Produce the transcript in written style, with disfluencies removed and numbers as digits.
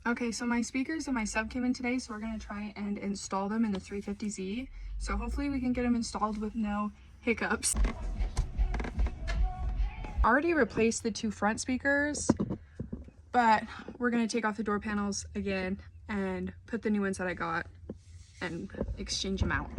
Okay, so my speakers and my sub came in today, so we're gonna try and install them in the 350Z. So hopefully we can get them installed with no hiccups. Already replaced the two front speakers, but we're gonna take off the door panels again and put the new ones that I got and exchange them out.